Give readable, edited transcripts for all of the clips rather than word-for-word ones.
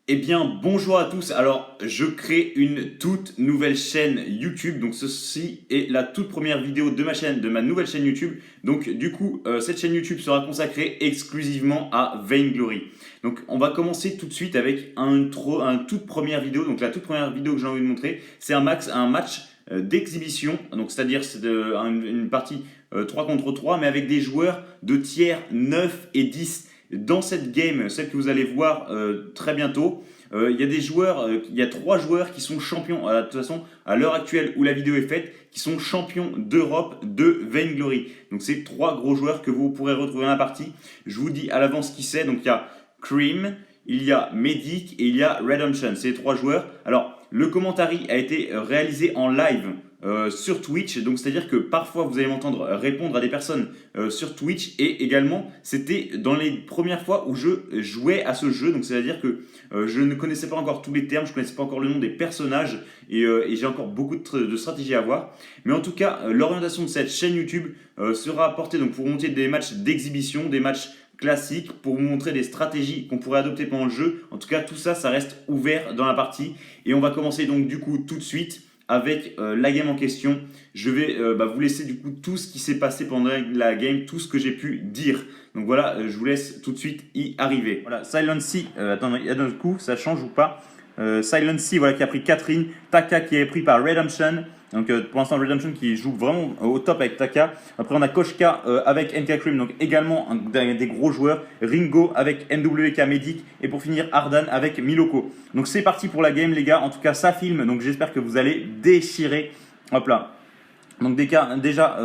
Eh bien, bonjour à tous. Alors, je crée une toute nouvelle chaîne YouTube. Donc, ceci est la toute première vidéo de ma chaîne, de ma nouvelle chaîne YouTube. Donc, du coup, cette chaîne YouTube sera consacrée exclusivement à Vainglory. Donc, on va commencer tout de suite avec un toute première vidéo. Donc, la toute première vidéo que j'ai envie de montrer, c'est un match d'exhibition. Donc, c'est-à-dire c'est une partie 3 contre 3, mais avec des joueurs de tiers 9 et 10 dans cette game, celle que vous allez voir très bientôt. Il y a des joueurs, il y a 3 joueurs qui sont champions, de toute façon, à l'heure actuelle où la vidéo est faite, qui sont champions d'Europe de Vainglory. Donc c'est 3 gros joueurs que vous pourrez retrouver dans la partie. Je vous dis à l'avance qui c'est. Donc il y a Cream, il y a Medic et il y a Redemption. C'est les 3 joueurs. Alors le commentary a été réalisé en live sur Twitch, donc c'est-à-dire que parfois vous allez m'entendre répondre à des personnes sur Twitch, et également c'était dans les premières fois où je jouais à ce jeu, donc c'est-à-dire que je ne connaissais pas encore tous les termes, je ne connaissais pas encore le nom des personnages, et j'ai encore beaucoup de stratégies à voir. Mais en tout cas, l'orientation de cette chaîne YouTube sera apportée donc pour monter des matchs d'exhibition, des matchs classiques, pour vous montrer des stratégies qu'on pourrait adopter pendant le jeu. En tout cas, tout ça, ça reste ouvert dans la partie, et on va commencer donc du coup tout de suite avec la game en question. Je vais vous laisser du coup tout ce qui s'est passé pendant la game, tout ce que j'ai pu dire. Donc voilà, je vous laisse tout de suite y arriver. Voilà, Silent Sea, attends, il y a d'un coup, ça change ou pas? Silent Sea, voilà, qui a pris Catherine, Taka qui est pris par Redemption. Donc pour l'instant, Redemption qui joue vraiment au top avec Taka. Après, on a Koshka avec NK Cream, donc également des gros joueurs. Ringo avec NWK Medic. Et pour finir, Ardan avec Miloko. Donc c'est parti pour la game, les gars. En tout cas, ça filme. Donc j'espère que vous allez déchirer. Hop là. Donc déjà,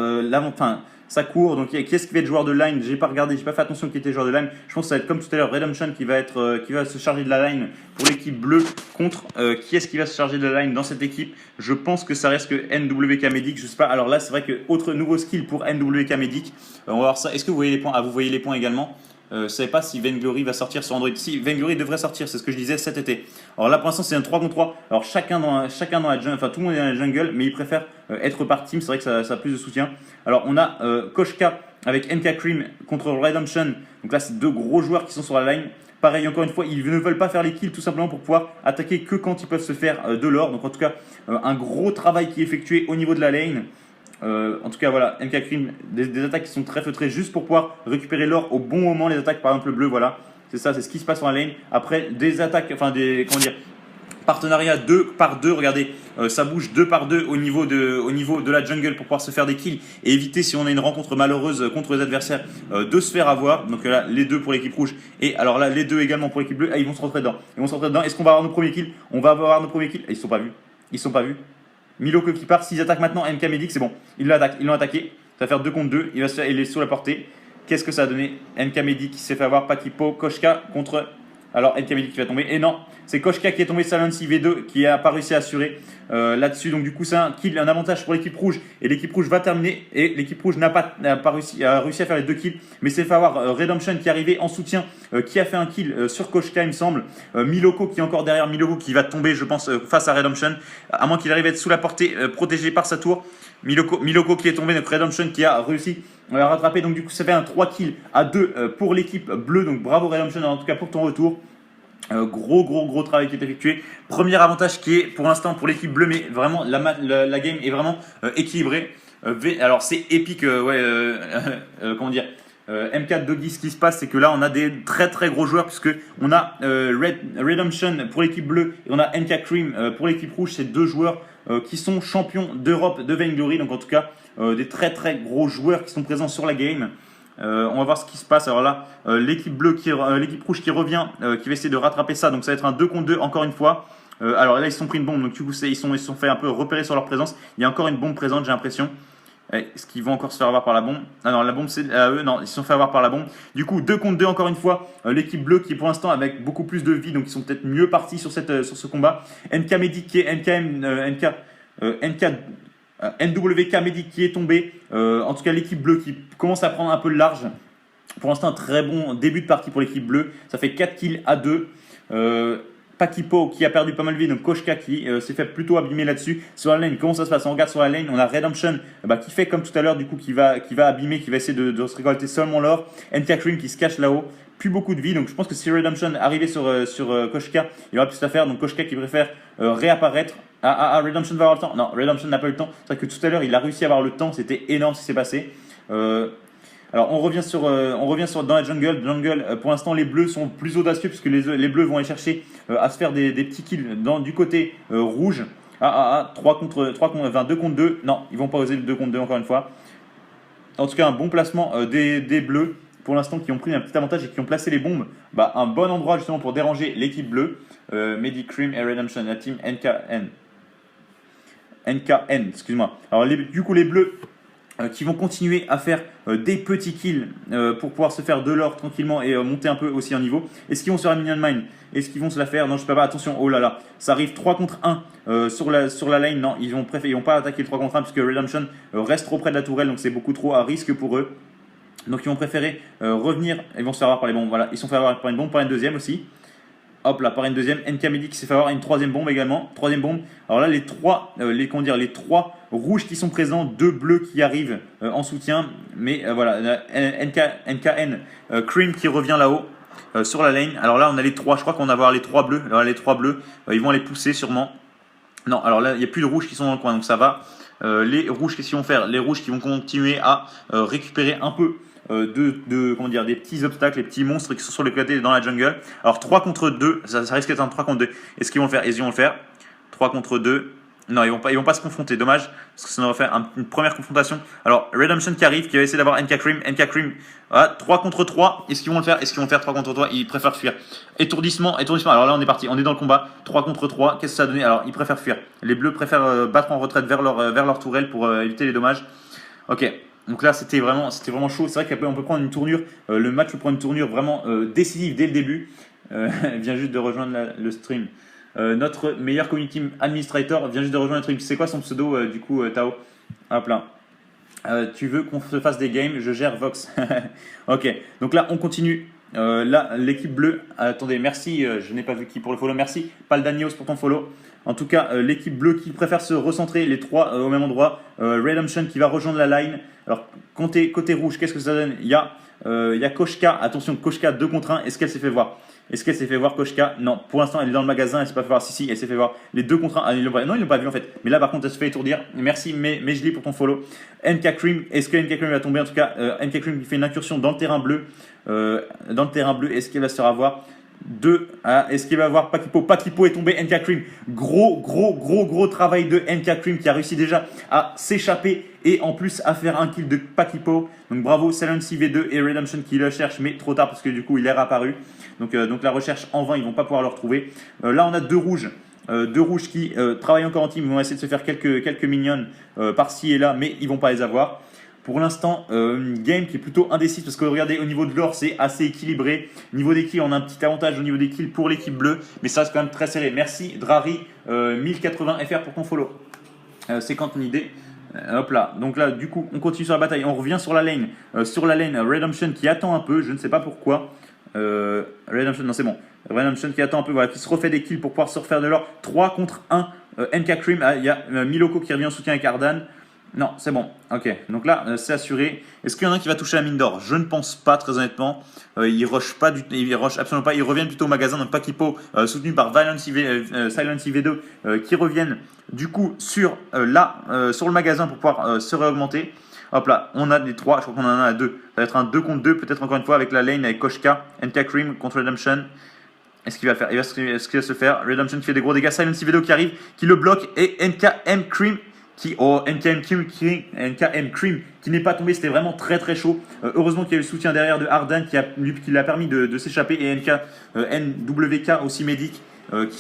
ça court. Donc qui est-ce qui va être joueur de line? J'ai pas regardé, j'ai pas fait attention qui était joueur de line. Je pense que ça va être comme tout à l'heure Redemption qui va se charger de la line pour l'équipe bleue contre qui est-ce qui va se charger de la line dans cette équipe. Je pense que ça reste que NWK Medic, je sais pas. Alors là, c'est vrai que autre nouveau skill pour NWK Medic. On va voir ça. Est-ce que vous voyez les points? Ah, vous voyez les points également. Je ne savais pas si Vainglory va sortir sur Android. Si, Vainglory devrait sortir, c'est ce que je disais cet été. Alors là, pour l'instant, c'est un 3 contre 3. Alors chacun dans la jungle, enfin tout le monde est dans la jungle, mais il préfère être par team. C'est vrai que ça a plus de soutien. Alors on a Koshka avec NK Cream contre Redemption. Donc là, c'est 2 gros joueurs qui sont sur la line. Pareil, encore une fois, ils ne veulent pas faire les kills tout simplement pour pouvoir attaquer que quand ils peuvent se faire de l'or. Donc en tout cas, un gros travail qui est effectué au niveau de la lane. En tout cas, voilà, MK Cream, des attaques qui sont très feutrées juste pour pouvoir récupérer l'or au bon moment. Les attaques, par exemple, le bleu, voilà, c'est ça, c'est ce qui se passe sur la lane. Après, des attaques, enfin, partenariats 2 par 2, regardez, ça bouge 2 par 2 au niveau de la jungle pour pouvoir se faire des kills et éviter, si on a une rencontre malheureuse contre les adversaires, de se faire avoir. Donc là, les 2 pour l'équipe rouge, et alors là, les 2 également pour l'équipe bleue. Ah, ils vont se rentrer dedans. Est-ce qu'on va avoir nos premiers kills? On va avoir nos premiers kills. Ils sont pas vus. Miloko qui part, s'ils attaquent maintenant MK Medic, c'est bon. Ils l'ont attaqué. Ça va faire 2 contre 2. Il est sous la portée. Qu'est-ce que ça a donné? MK Medic qui s'est fait avoir. Pakipo, Koshka contre. Alors MK Medic qui va tomber. Et non, c'est Koshka qui est tombé. Salency V2 qui n'a pas réussi à assurer là-dessus. Donc du coup, c'est un kill, un avantage pour l'équipe rouge. Et l'équipe rouge va terminer. Et l'équipe rouge n'a pas réussi à faire les 2 kills. Mais c'est fait avoir Redemption qui est arrivé en soutien, qui a fait un kill sur Koshka, il me semble. Miloko qui est encore derrière. Miloko qui va tomber, je pense, face à Redemption. À moins qu'il arrive à être sous la portée, protégé par sa tour. Miloko qui est tombé, donc Redemption qui a réussi à rattraper. Donc du coup, ça fait un 3 kills à 2 pour l'équipe bleue. Donc bravo Redemption, en tout cas pour ton retour. Gros travail qui est effectué. Premier avantage qui est pour l'instant pour l'équipe bleue, mais vraiment la game est vraiment équilibrée. Alors c'est épique, comment dire, M4 Doggy, ce qui se passe, c'est que là on a des très gros joueurs, puisque on a Redemption pour l'équipe bleue et on a NK Cream pour l'équipe rouge. C'est 2 joueurs qui sont champions d'Europe de Vainglory. Donc en tout cas, des très gros joueurs qui sont présents sur la game. On va voir ce qui se passe. Alors là, l'équipe rouge qui revient, qui va essayer de rattraper ça. Donc ça va être un 2 contre 2 encore une fois. Alors là, ils se sont pris une bombe. Donc du coup, ils se sont fait un peu repérer sur leur présence. Il y a encore une bombe présente, j'ai l'impression. Est-ce qu'ils vont encore se faire avoir par la bombe? Ah non, la bombe c'est eux, non, ils se sont fait avoir par la bombe. Du coup, 2 contre 2 encore une fois. L'équipe bleue qui est pour l'instant avec beaucoup plus de vie, donc ils sont peut-être mieux partis sur ce combat. NK Medic qui est NWK Medic qui est tombé. En tout cas, l'équipe bleue qui commence à prendre un peu le large. Pour l'instant, un très bon début de partie pour l'équipe bleue. Ça fait 4 kills à 2. Pakipo qui a perdu pas mal de vie, donc Koshka qui s'est fait plutôt abîmer là-dessus. Sur la lane, comment ça se passe? On regarde sur la lane, on a Redemption qui fait comme tout à l'heure, du coup qui va abîmer, qui va essayer de se récolter seulement l'or. NK Cream qui se cache là-haut. plus beaucoup de vie. Donc je pense que si Redemption arrivait sur Koshka, il aurait plus à faire. Donc Koshka qui préfère réapparaître. Redemption va avoir le temps. Non, Redemption n'a pas eu le temps. C'est vrai que tout à l'heure, il a réussi à avoir le temps. C'était énorme ce qui s'est passé. Alors on revient sur dans la jungle. Pour l'instant, les bleus sont plus audacieux puisque les bleus vont aller chercher à se faire des petits kills du côté rouge. 3 contre 2 contre 2. Non, ils vont pas oser le 2 contre 2 encore une fois. En tout cas, un bon placement des bleus pour l'instant qui ont pris un petit avantage et qui ont placé les bombes. Un bon endroit justement pour déranger l'équipe bleue. Medicream et Redemption, la team NKN, excuse-moi. Alors du coup les bleus qui vont continuer à faire des petits kills pour pouvoir se faire de l'or tranquillement et monter un peu aussi en niveau. Est-ce qu'ils vont sur la minion mine? Est-ce qu'ils vont se la faire? Non, je ne sais pas. Attention, oh là là, ça arrive 3 contre 1 sur la lane. Non, ils vont pas attaquer le 3 contre 1 puisque Redemption reste trop près de la tourelle, donc c'est beaucoup trop à risque pour eux. Donc ils vont préférer revenir. Ils vont se faire avoir par les bombes. Voilà, ils sont fait avoir par une bombe, par une deuxième aussi. Hop là, par une deuxième. NK Medic qui s'est fait avoir une troisième bombe également. Troisième bombe. Alors là, les trois rouges qui sont présents, 2 bleus qui arrivent en soutien. Mais voilà, NKN Cream qui revient là-haut sur la lane. Alors là, on a les 3. Je crois qu'on va avoir les 3 bleus. Alors les 3 bleus, ils vont les pousser sûrement. Non, alors là, il n'y a plus de rouges qui sont dans le coin, donc ça va. Les rouges, qu'est-ce qu'ils vont faire? Les rouges qui vont continuer à récupérer un peu des petits obstacles, les petits monstres qui sont sur les côtés dans la jungle. Alors 3 contre 2, ça risque d'être un 3 contre 2. Est-ce qu'ils vont le faire? Ils vont le faire. 3 contre 2. Non, ils vont pas se confronter. Dommage, parce que ça nous va faire une première confrontation. Alors Redemption qui arrive, qui va essayer d'avoir NK Cream. 3 contre 3. Est-ce qu'ils vont le faire? Est-ce qu'ils vont faire 3 contre 3? Ils préfèrent fuir. Étourdissement. Alors là, on est parti. On est dans le combat. 3 contre 3. Qu'est-ce que ça a donné? Alors, ils préfèrent fuir. Les bleus préfèrent battre en retraite vers leur tourelle pour éviter les dommages. Ok. Donc là, c'était vraiment chaud. C'est vrai qu'on peut prendre une tournure. Le match peut prendre une tournure vraiment décisive dès le début. Elle vient juste de rejoindre le stream. Notre meilleur community administrator vient juste de rejoindre le stream. C'est quoi son pseudo du coup, Tao? Hop là. Tu veux qu'on se fasse des games? Je gère Vox. Ok. Donc là, on continue. Là, l'équipe bleue. Attendez, merci. Je n'ai pas vu qui pour le follow. Merci. Paldanios pour ton follow. En tout cas, l'équipe bleue qui préfère se recentrer les 3 au même endroit. Redemption qui va rejoindre la line. Alors, côté rouge, qu'est-ce que ça donne? Il y a Koshka. Attention, Koshka 2 contre 1. Est-ce qu'elle s'est fait voir? Koshka? Non, pour l'instant, elle est dans le magasin. Elle s'est pas fait voir. Si, elle s'est fait voir. Les 2 contre 1. Non, ils l'ont pas vu en fait. Mais là, par contre, elle se fait étourdir. Merci, Mejli pour ton follow. NK Cream. Est-ce que NK Cream va tomber? En tout cas, NK Cream qui fait une incursion dans le terrain bleu. Est-ce qu'elle va se faire avoir? Est-ce qu'il va avoir Pakipo? Pakipo est tombé. NK Cream, gros travail de NK Cream qui a réussi déjà à s'échapper et en plus à faire un kill de Pakipo. Donc bravo Silence V2 et Redemption qui le cherche, mais trop tard parce que du coup il est réapparu. Donc la recherche en vain, ils vont pas pouvoir le retrouver. Là on a 2 rouges. 2 rouges qui travaillent encore en team. Ils vont essayer de se faire quelques minions par-ci et là, mais ils vont pas les avoir. Pour l'instant, une game qui est plutôt indécise parce que regardez, au niveau de l'or, c'est assez équilibré. Au niveau des kills, on a un petit avantage au niveau des kills pour l'équipe bleue, mais ça reste quand même très serré. Merci Drari 1080 FR pour ton follow. C'est quand une idée. Hop là. Donc là, du coup, on continue sur la bataille. On revient sur la lane. Redemption qui attend un peu. Je ne sais pas pourquoi. Redemption, non, c'est bon. Redemption qui attend un peu, voilà, qui se refait des kills pour pouvoir se refaire de l'or. 3 contre 1. NK Cream. Il y a Miloko qui revient en soutien avec Ardan. Non, c'est bon. Ok, donc là, c'est assuré. Est-ce qu'il y en a un qui va toucher la mine d'or? Je ne pense pas, très honnêtement. Il rush absolument pas. Ils reviennent plutôt au magasin. Donc Pakipo, soutenu par Silence IV2, qui reviennent du coup sur le magasin pour pouvoir se réaugmenter. Hop là, on a des 3. Je crois qu'on en a 2. Ça va être un 2 contre 2, peut-être encore une fois avec la lane avec Koshka, NK Cream contre Redemption. Est-ce qu'il va le faire? Est-ce qu'il va se faire? Redemption qui fait des gros dégâts. Silence IV2 qui arrive, qui le bloque et NKM Cream. NKM Cream qui n'est pas tombé, c'était vraiment très chaud. Heureusement qu'il y a eu le soutien derrière de Ardan qui l'a permis de s'échapper et NWK aussi médic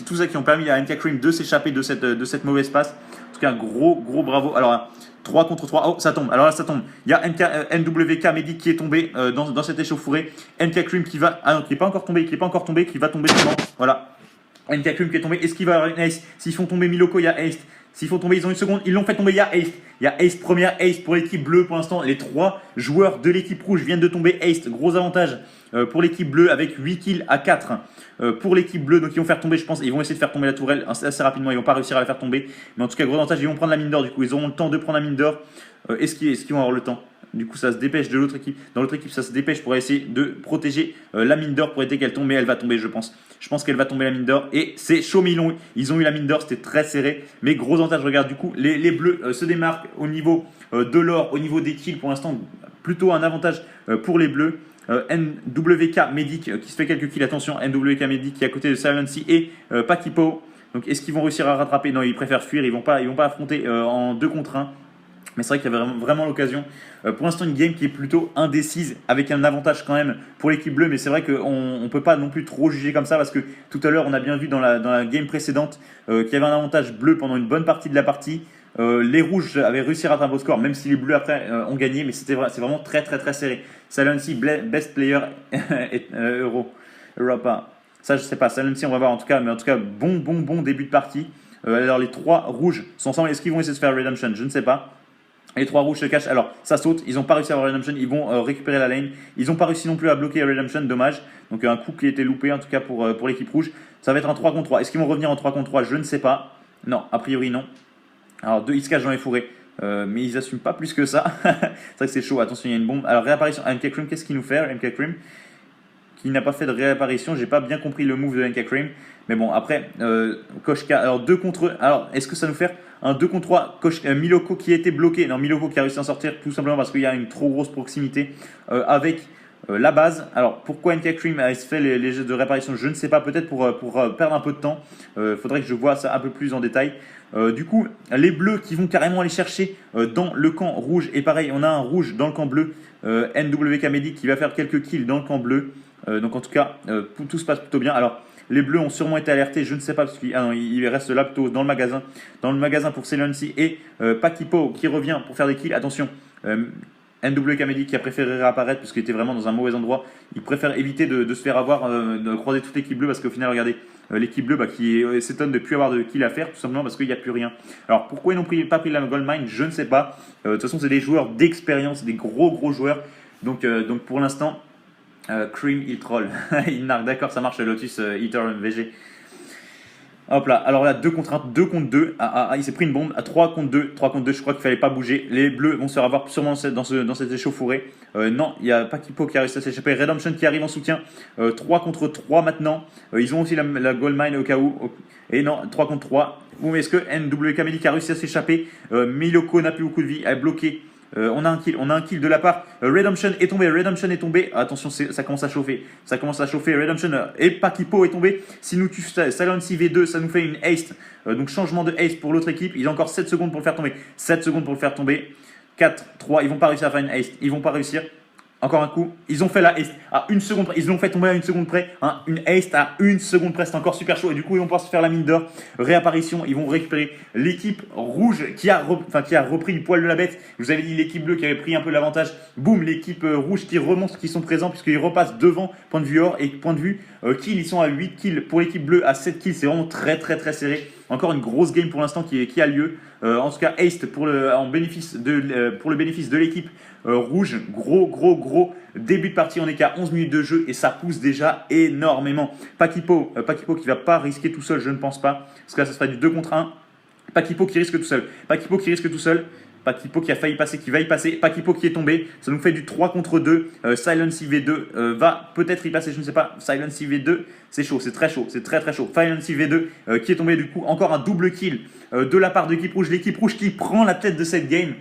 tous ça qui ont permis à NK Cream de s'échapper de cette mauvaise passe. En tout cas, gros bravo. Alors 3 contre 3, oh ça tombe. Alors là ça tombe. Il y a NWK médic qui est tombé dans cette échauffourée. NK Cream qui va qui n'est pas encore tombé, qui va tomber devant. Voilà. NK Cream qui est tombé. Est-ce qu'il va y avoir une ace? S'ils font tomber Miloko, il y a ace. S'ils font tomber, ils ont une seconde, ils l'ont fait tomber, il y a ace. Il y a ace, première ace pour l'équipe bleue pour l'instant. Les 3 joueurs de l'équipe rouge viennent de tomber ace. Gros avantage pour l'équipe bleue avec 8 kills à 4 pour l'équipe bleue. Donc ils vont faire tomber, je pense, ils vont essayer de faire tomber la tourelle assez rapidement. Ils vont pas réussir à la faire tomber. Mais en tout cas, gros avantage, ils vont prendre la mine d'or. Du coup, ils auront le temps de prendre la mine d'or. Est-ce qu'ils vont avoir le temps? Du coup, ça se dépêche de l'autre équipe. Dans l'autre équipe, ça se dépêche pour essayer de protéger la mine d'or pour éviter qu'elle tombe. Mais elle va tomber, je pense. Je pense qu'elle va tomber la mine d'or. Et c'est chaud, mais ils ont eu la mine d'or. C'était très serré. Mais gros avantage, regarde, du coup, les bleus se démarquent au niveau de l'or, au niveau des kills. Pour l'instant, plutôt un avantage pour les bleus. NWK Medic qui se fait quelques kills. Attention, NWK Medic qui est à côté de Silency et Pakipo. Donc, est-ce qu'ils vont réussir à rattraper? Non, ils préfèrent fuir. Ils vont pas affronter en 2 contre 1. Mais c'est vrai qu'il y avait vraiment l'occasion. Pour l'instant, une game qui est plutôt indécise, avec un avantage quand même pour l'équipe bleue. Mais c'est vrai qu'on ne peut pas non plus trop juger comme ça, parce que tout à l'heure, on a bien vu dans la game précédente qu'il y avait un avantage bleu pendant une bonne partie de la partie. Les rouges avaient réussi à rattraper au score, même si les bleus après ont gagné. Mais c'est vraiment très très très serré. Silency, best player Europa. Ça, je sais pas. Silency, on va voir en tout cas. Mais en tout cas, bon début de partie. Alors, les 3 rouges sont ensemble. Est-ce qu'ils vont essayer de faire Redemption? Je ne sais pas. Les 3 rouges se cachent. Alors, ça saute. Ils n'ont pas réussi à avoir Redemption. Ils vont récupérer la lane. Ils n'ont pas réussi non plus à bloquer Redemption. Dommage. Donc, un coup qui a été loupé, en tout cas pour l'équipe rouge. Ça va être un 3 contre 3. Est-ce qu'ils vont revenir en 3 contre 3? Je ne sais pas. Non, a priori, non. Alors, ils se cachent dans les fourrés. Mais ils n'assument pas plus que ça. C'est vrai que c'est chaud. Attention, il y a une bombe. Alors, réapparition. MK Cream, qu'est-ce qu'il nous fait, MK Cream? Qui n'a pas fait de réapparition. J'ai pas bien compris le move de MK Cream. Mais bon, après, Koshka. Alors, 2 contre. Alors, est-ce que ça nous fait un 2 contre 3, Miloko qui a été bloqué. Non, Miloko qui a réussi à en sortir tout simplement parce qu'il y a une trop grosse proximité avec la base. Alors, pourquoi NK Cream a fait les jeux de réapparition? Je ne sais pas, peut-être pour perdre un peu de temps. Faudrait que je vois ça un peu plus en détail. Du coup, les bleus qui vont carrément aller chercher dans le camp rouge. Et pareil, on a un rouge dans le camp bleu. NWK Medic qui va faire quelques kills dans le camp bleu. Donc en tout cas, tout se passe plutôt bien. Alors, les bleus ont sûrement été alertés, je ne sais pas, parce qu'il reste là plutôt dans le magasin. Dans le magasin pour Silency et Pakipo qui revient pour faire des kills. Attention, NWK Medic qui a préféré réapparaître parce qu'il était vraiment dans un mauvais endroit. Il préfère éviter de se faire avoir, de croiser toute l'équipe bleue parce qu'au final, regardez, l'équipe bleue qui s'étonne de ne plus avoir de kills à faire, tout simplement parce qu'il n'y a plus rien. Alors pourquoi ils n'ont pas pris la Gold Mine? Je ne sais pas. De toute façon, c'est des joueurs d'expérience, des gros joueurs. Donc pour l'instant, Cream, il troll. Il nargue, d'accord, ça marche, Lotus Eater VG. Hop là, alors là, 2 contre 1, 2 contre 2. Il s'est pris une bombe à 3 contre 2. 3 contre 2, je crois qu'il ne fallait pas bouger. Les bleus vont se faire avoir sûrement dans cette échauffourée. Non, il n'y a pas Kipo qui a réussi à s'échapper. Redemption qui arrive en soutien. 3 contre 3 maintenant. Ils ont aussi la Gold Mine au cas où. Et non, 3 contre 3. Bon, mais est-ce que NWK Medic a réussi à s'échapper? Miloko n'a plus beaucoup de vie, elle est bloquée. On a un kill de la part. Redemption est tombé. Attention, ça commence à chauffer. Redemption et Pakipo est tombé. Si nous tue Silency V2, ça nous fait une haste. Donc changement de haste pour l'autre équipe. Il a encore 7 secondes pour le faire tomber. 7 secondes pour le faire tomber. 4, 3, ils vont pas réussir à faire une haste. Ils vont pas réussir. Encore un coup, ils ont fait la haste à 1 seconde près. Ils l'ont fait tomber à 1 seconde près. Une haste à 1 seconde près, c'est encore super chaud. Et du coup, ils vont pouvoir se faire la mine d'or. Réapparition, ils vont récupérer l'équipe rouge qui a repris le poil de la bête. Je vous avais dit l'équipe bleue qui avait pris un peu l'avantage. Boum, l'équipe rouge qui remonte, qui sont présents puisqu'ils repassent devant point de vue or et point de vue kill. Ils sont à 8 kills pour l'équipe bleue, à 7 kills. C'est vraiment très serré. Encore une grosse game pour l'instant qui a lieu. En tout cas, haste pour le bénéfice de l'équipe rouge. Gros début de partie. On est qu'à 11 minutes de jeu et ça pousse déjà énormément. Pakipo qui va pas risquer tout seul, je ne pense pas. Parce que là, ça sera du 2 contre 1. Pakipo qui risque tout seul. Pakipo qui a failli passer, qui va y passer. Pakipo qui est tombé. Ça nous fait du 3 contre 2. Silency V2 va peut-être y passer, je ne sais pas. Silency V2, c'est chaud, c'est très chaud. Silency V2 qui est tombé du coup. Encore un double kill de la part de l'équipe rouge. L'équipe rouge qui prend la tête de cette game.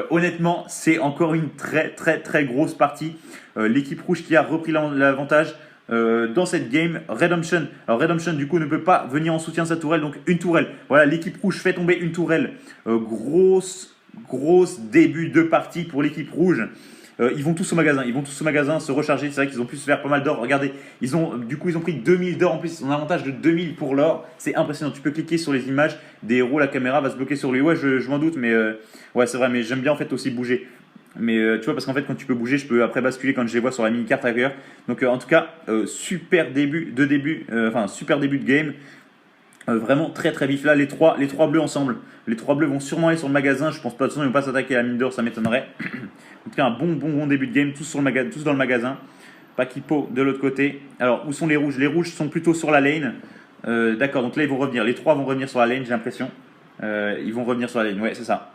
Honnêtement, c'est encore une très grosse partie. L'équipe rouge qui a repris l'avantage. Dans cette game, Redemption. Alors Redemption du coup ne peut pas venir en soutien de sa tourelle, donc une tourelle. Voilà, l'équipe rouge fait tomber une tourelle. Grosse début de partie pour l'équipe rouge. Ils vont tous au magasin se recharger. C'est vrai qu'ils ont pu se faire pas mal d'or. Regardez, ils ont pris 2000 d'or en plus. Ils ont un avantage de 2000 pour l'or. C'est impressionnant. Tu peux cliquer sur les images des héros, la caméra va se bloquer sur lui. Ouais, je m'en doute, mais ouais, c'est vrai. Mais j'aime bien en fait aussi bouger. Mais tu vois, parce qu'en fait, quand tu peux bouger, je peux après basculer quand je les vois sur la mini-carte ailleurs. Donc en tout cas, super début de game. Vraiment très vif là, les trois bleus ensemble. Les 3 bleus vont sûrement aller sur le magasin. Je pense pas, de toute façon, ils vont pas s'attaquer à la mine d'or, ça m'étonnerait. En tout cas, un bon début de game, tous dans le magasin. Pakipo de l'autre côté. Alors, où sont les rouges? Les rouges sont plutôt sur la lane. D'accord, donc là, ils vont revenir. Les 3 vont revenir sur la lane, j'ai l'impression. Ils vont revenir sur la lane, ouais, c'est ça.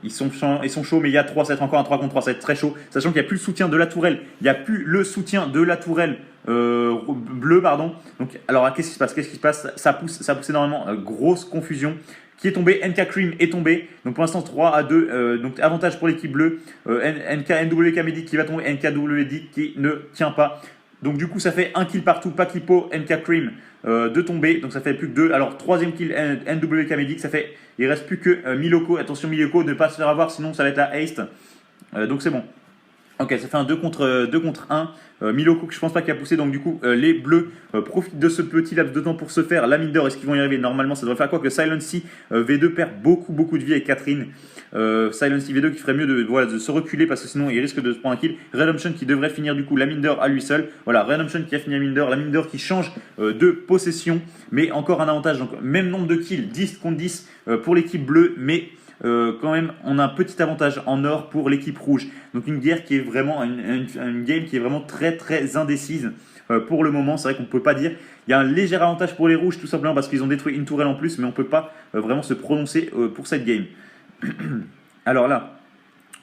Ils sont chauds, mais il y a 3, ça va être encore un 3 contre 3, ça va être très chaud. Sachant qu'il n'y a plus le soutien de la tourelle. Il n'y a plus le soutien de la tourelle bleu, pardon. Donc, alors, qu'est-ce qui se passe? Ça pousse énormément. Grosse confusion. Qui est tombé? NK Cream est tombé. Donc, pour l'instant, 3-2. Donc, avantage pour l'équipe bleue. NWK Medic qui va tomber. NKWD qui ne tient pas. Donc, du coup, ça fait un kill partout. Pakipo, NK Cream de tomber. Donc, ça fait plus que 2. Alors, troisième kill NWK Medic. Ça fait. Il ne reste plus que Miloko. Attention, Miloko, ne pas se faire avoir. Sinon, ça va être la haste. Donc, c'est bon. Ok, ça fait un 2 contre 1. Miloko, que je pense pas qu'il a poussé. Donc, du coup, les bleus profitent de ce petit laps de temps pour se faire. La Minder, est-ce qu'ils vont y arriver? Normalement, ça devrait faire quoi que Silency V2 perd beaucoup de vie avec Catherine. Silency V2 qui ferait mieux de se reculer parce que sinon il risque de se prendre un kill. Redemption qui devrait finir du coup la Minder à lui seul. Voilà, Redemption qui a fini la Minder qui change de possession. Mais encore un avantage. Donc, même nombre de kills, 10 contre 10 pour l'équipe bleue. Mais quand même, on a un petit avantage en or pour l'équipe rouge. Donc une guerre qui est vraiment une game qui est vraiment très indécise pour le moment. C'est vrai qu'on ne peut pas dire. Il y a un léger avantage pour les rouges tout simplement parce qu'ils ont détruit une tourelle en plus, mais on ne peut pas vraiment se prononcer pour cette game. Alors là,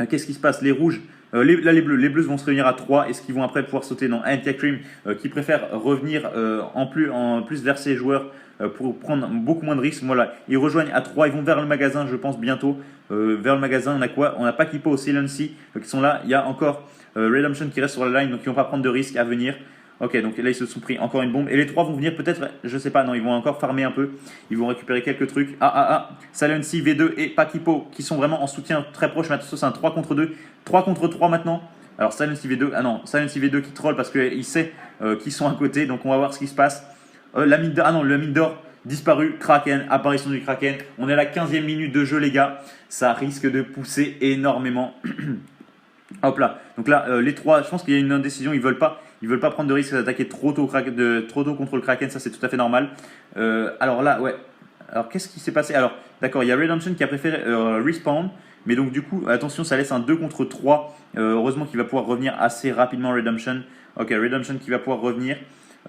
qu'est-ce qui se passe? Les rouges. Les bleus vont se réunir à 3. Est-ce qu'ils vont après pouvoir sauter? Non, NK Cream qui préfère revenir en plus vers ses joueurs pour prendre beaucoup moins de risques. Voilà, ils rejoignent à 3. Ils vont vers le magasin, je pense, bientôt. Vers le magasin, on a quoi? On a Pakipo au Silency qui sont là. Il y a encore Redemption qui reste sur la line, donc ils ne vont pas prendre de risques à venir. Ok, donc là ils se sont pris encore une bombe. Et les 3 vont venir peut-être, je sais pas, non, ils vont encore farmer un peu. Ils vont récupérer quelques trucs. Silency, V2 et Pakipo qui sont vraiment en soutien très proche. Maintenant, c'est un 3 contre 2. 3 contre 3 maintenant. Alors Silency V2, Silency V2 qui troll parce qu'il sait qu'ils sont à côté. Donc on va voir ce qui se passe. Le Minder disparu. Kraken, apparition du Kraken. On est à la 15e minute de jeu, les gars. Ça risque de pousser énormément. Hop là. Donc là, les 3, je pense qu'il y a une indécision. Ils veulent pas prendre de risque d'attaquer trop tôt contre le Kraken. Ça, c'est tout à fait normal. Alors là, ouais. Alors, qu'est-ce qui s'est passé? Alors, d'accord, il y a Redemption qui a préféré respawn. Mais donc, du coup, attention, ça laisse un 2 contre 3. Heureusement qu'il va pouvoir revenir assez rapidement, Redemption. Ok, Redemption qui va pouvoir revenir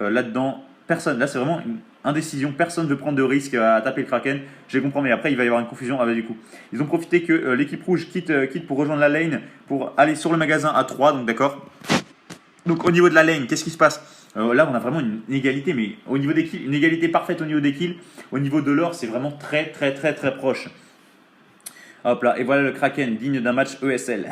là-dedans. Personne, là, c'est vraiment une indécision. Personne ne veut prendre de risque à taper le Kraken. Je comprends, mais après, il va y avoir une confusion. Du coup, ils ont profité que l'équipe rouge quitte pour rejoindre la lane pour aller sur le magasin à 3. Donc, d'accord. Donc, au niveau de la lane, qu'est-ce qui se passe? Là, on a vraiment une égalité, mais au niveau des kills, une égalité parfaite au niveau des kills. Au niveau de l'or, c'est vraiment très proche. Hop là, et voilà le Kraken, digne d'un match ESL.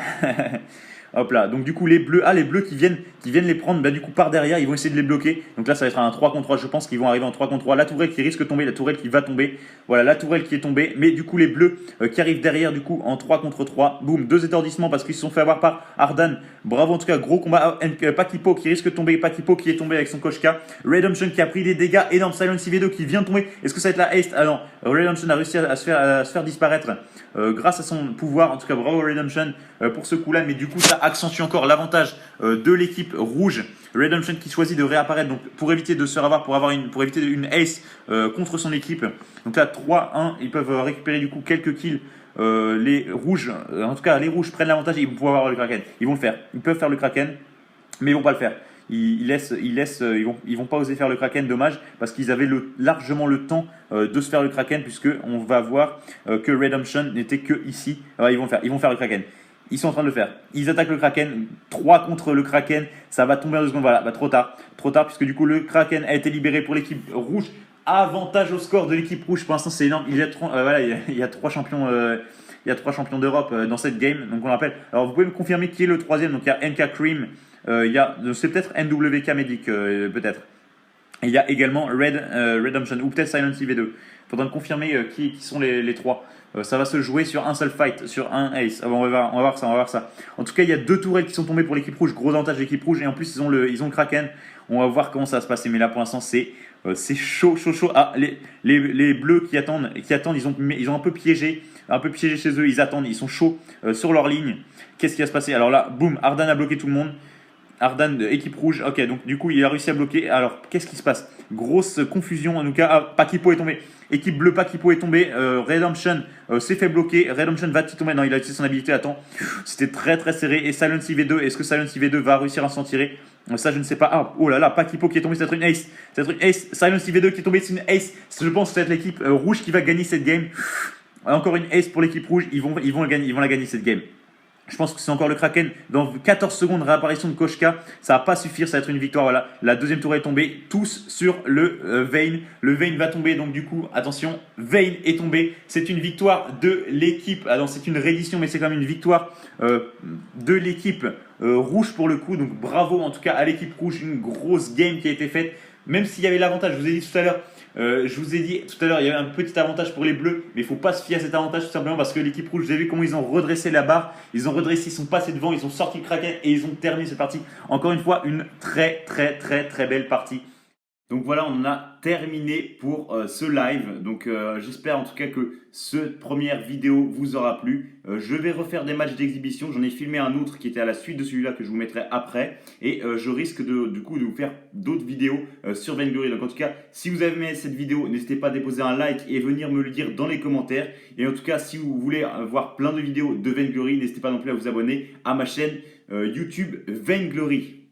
Hop là, donc du coup les bleus qui viennent les prendre du coup par derrière, ils vont essayer de les bloquer. Donc là ça va être un 3 contre 3, je pense qu'ils vont arriver en 3 contre 3. La tourelle qui risque de tomber, la tourelle qui va tomber. Voilà, la tourelle qui est tombée, mais du coup les bleus qui arrivent derrière du coup en 3 contre 3. Boum, 2 étourdissements parce qu'ils se sont fait avoir par Ardan. Bravo en tout cas, gros combat. Pakipo qui risque de tomber, Pakipo qui est tombé avec son Koshka. Redemption qui a pris des dégâts énormes, Silence V2 qui vient de tomber. Est-ce que ça va être la haste? Ah non, Redemption a réussi à se faire disparaître grâce à son pouvoir. En tout cas, bravo Redemption pour ce coup-là, mais du coup ça accentue encore l'avantage de l'équipe rouge. Redemption qui choisit de réapparaître donc pour éviter de se faire avoir, pour éviter une ace contre son équipe. Donc là 3-1, ils peuvent récupérer du coup quelques kills. Les rouges, en tout cas les rouges prennent l'avantage et ils vont pouvoir avoir le Kraken. Ils vont le faire, ils peuvent faire le Kraken, mais ils vont pas le faire. Ils vont pas oser faire le Kraken, dommage, parce qu'ils avaient largement le temps de se faire le Kraken, puisque on va voir que Redemption n'était que ici. Alors, ils vont faire le Kraken. Ils sont en train de le faire. Ils attaquent le Kraken. 3 contre le Kraken. Ça va tomber en 2 secondes. Voilà, trop tard, puisque du coup le Kraken a été libéré pour l'équipe rouge. Avantage au score de l'équipe rouge. Pour l'instant, c'est énorme. Il y a 3 champions. Il y a 3 champions d'Europe dans cette game. Donc on rappelle. Alors vous pouvez me confirmer qui est le troisième. Donc il y a NK Cream. C'est peut-être NWK Medic, peut-être. Et il y a également Redemption ou peut-être Silence V2. Il faudra me confirmer qui sont les 3. Ça va se jouer sur un seul fight, sur un ace. On va voir ça. En tout cas, il y a 2 tourelles qui sont tombées pour l'équipe rouge. Gros avantage de l'équipe rouge. Et en plus, ils ont le Kraken. On va voir comment ça va se passer. Mais là, pour l'instant, c'est chaud. Ah, les bleus qui attendent, ils ont un peu piégé chez eux. Ils attendent, ils sont chauds sur leur ligne. Qu'est-ce qui va se passer? Alors là, boum, Ardan a bloqué tout le monde. Ardan de équipe rouge. Ok, donc du coup, il a réussi à bloquer. Alors, qu'est-ce qui se passe? Grosse confusion en tout cas. Ah, Pakipo est tombé. Équipe bleue, Pakipo est tombé. Redemption s'est fait bloquer. Redemption va-t-il tomber? Non, il a utilisé son habilité. Attends, c'était très très serré. Et Silence IV2, est-ce que Silence IV2 va réussir à s'en tirer? Ça, je ne sais pas. Ah, oh là là, Pakipo qui est tombé, c'est une ace. C'est une ace. Silence IV2 qui est tombé, c'est une ace. Je pense que c'est l'équipe rouge qui va gagner cette game. Encore une ace pour l'équipe rouge. Ils vont la gagner cette game. Je pense que c'est encore le Kraken. Dans 14 secondes, réapparition de Koshka. Ça va pas suffire, ça va être une victoire. Voilà, la deuxième tour est tombée. Tous sur le Vayne. Le Vayne va tomber. Donc du coup, attention, Vayne est tombé. C'est une victoire de l'équipe. Alors c'est une réédition, mais c'est quand même une victoire de l'équipe rouge pour le coup. Donc bravo en tout cas à l'équipe rouge. Une grosse game qui a été faite. Même s'il y avait l'avantage, je vous ai dit tout à l'heure. Je vous ai dit tout à l'heure, il y avait un petit avantage pour les bleus, mais il ne faut pas se fier à cet avantage tout simplement parce que l'équipe rouge, vous avez vu comment ils ont redressé la barre, ils ont redressé, ils sont passés devant, ils ont sorti le Kraken et ils ont terminé cette partie. Encore une fois, une très très très très belle partie. Donc voilà, on a terminé pour ce live. Donc j'espère en tout cas que cette première vidéo vous aura plu. Je vais refaire des matchs d'exhibition. J'en ai filmé un autre qui était à la suite de celui-là que je vous mettrai après. Et je risque du coup de vous faire d'autres vidéos sur Vainglory. Donc en tout cas, si vous avez aimé cette vidéo, n'hésitez pas à déposer un like et venir me le dire dans les commentaires. Et en tout cas, si vous voulez voir plein de vidéos de Vainglory, n'hésitez pas non plus à vous abonner à ma chaîne YouTube Vainglory.